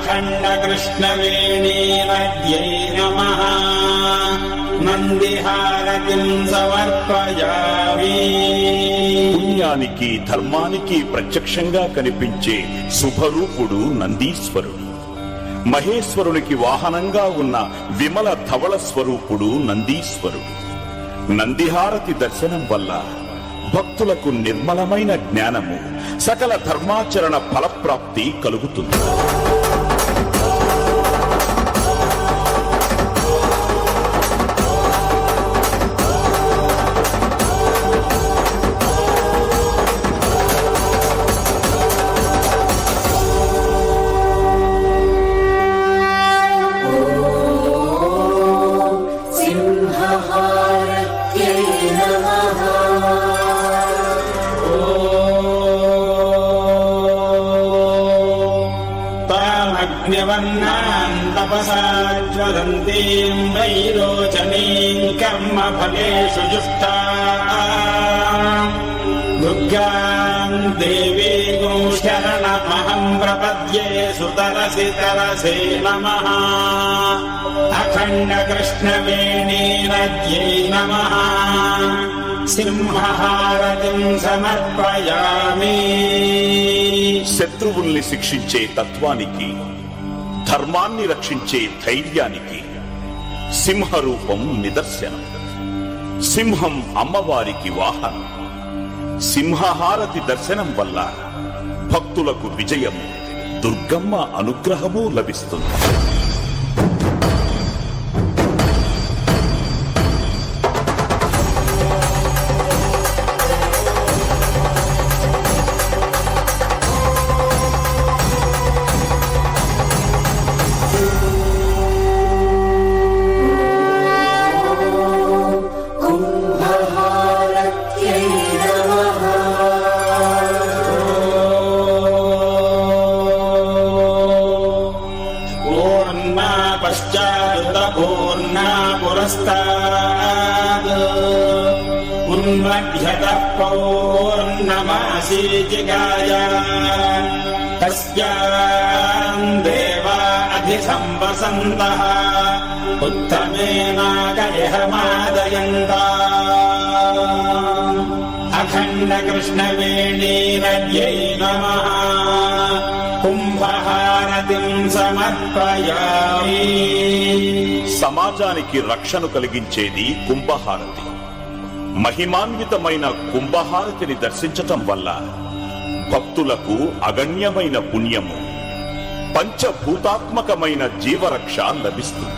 అఖండ కృష్ణవేణీరద్యై నమః నందిహారతిం సమర్పయామి. పుణ్యానికి ధర్మానికి ప్రత్యక్షంగా కనిపించే శుభరూపుడు నందీశ్వరుడు. మహేశ్వరునికి వాహనంగా ఉన్న విమల ధవళ స్వరూపుడు నందీశ్వరుడు. నందిహారతి దర్శనం వల్ల భక్తులకు నిర్మలమైన జ్ఞానము, సకల ధర్మాచరణ ఫలప్రాప్తి కలుగుతుంది. అగ్నివర్ణాం తపసా జ్వలంతీం వైరోచనీం కర్మఫలేషు జుష్టాం దుర్గాం దేవీం శరణమహం ప్రపద్యే సుతరసి తరసే నమః. అఖండ కృష్ణవేణీరద్యై నమః సింహహారతిం సమర్పయామి. శత్రువుల్ని శిక్షించే తత్వానికి, ధర్మాన్ని రక్షించే ధైర్యానికి సింహరూపం నిదర్శనం. సింహం అమ్మవారికి వాహనం. సింహహారతి దర్శనం వల్ల భక్తులకు విజయము, దుర్గమ్మ అనుగ్రహము లభిస్తుంది. ఉన్మధ్యతః పౌర్ణమాసీజిగాయ తస్యాం దేవా అధిసంవసంతః ఉత్తమేనాగయమాదయంతాం. అఖండ కృష్ణవేణీరద్యై నమః కుంభహారతిం సమర్పయామి. సమాజానికి రక్షణ కలిగించేది కుంభహారతి. మహిమాన్వితమైన కుంభహారతిని దర్శించటం వల్ల భక్తులకు అగణ్యమైన పుణ్యము, పంచభూతాత్మకమైన జీవరక్ష లభిస్తుంది.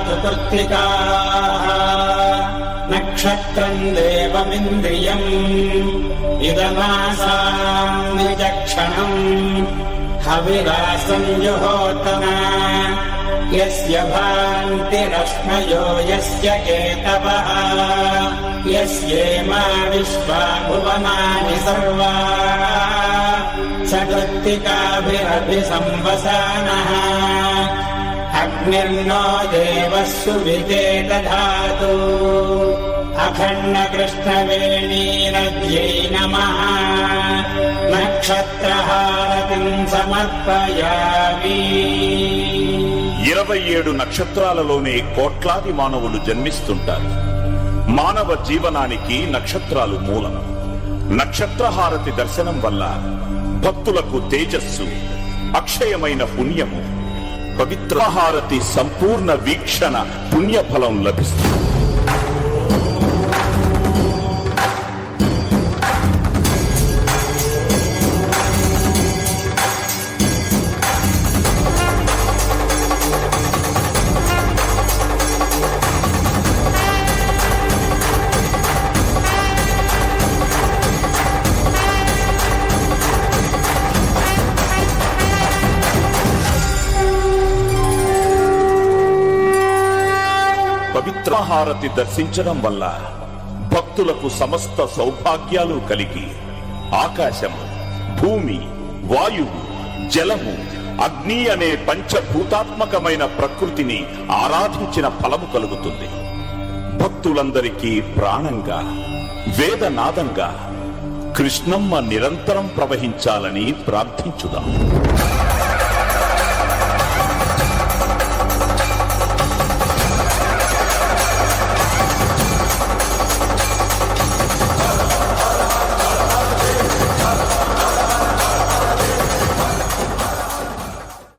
చతుర్థికాః నక్షత్రం దేవమింద్రియం ఇదమాసాం విచక్షణం హవిరాసం జుహోతన యస్య భాంతిరశ్మయో యస్య కేతవః యస్యేమా విశ్వా భువనాని సర్వా సకృత్తికాభిరభిసంవసానః అగ్నిర్నో దేవః సువితే దధాతు. అఖండ కృష్ణవేణీరద్యై నమః నక్షత్రహారతిం సమర్పయామి. 27 నక్షత్రాలలోనే కోట్లాది మానవులు జన్మిస్తుంటారు. మానవ జీవనానికి నక్షత్రాలు మూలం. నక్షత్రహారతి దర్శనం వల్ల భక్తులకు తేజస్సు, అక్షయమైన పుణ్యము, పవిత్ర హారతి సంపూర్ణ వీక్షణ పుణ్యఫలం లభిస్తుంది. పవిత్ర హారతి దర్శించడం వల్ల భక్తులకు సమస్త సౌభాగ్యాలు కలిగి ఆకాశము, భూమి, వాయువు, జలము, అగ్ని అనే పంచభూతాత్మకమైన ప్రకృతిని ఆరాధించిన ఫలము కలుగుతుంది. భక్తులందరికీ ప్రాణంగా, వేదనాదంగా కృష్ణమ్మ నిరంతరం ప్రవహించాలని ప్రార్థించుదాం.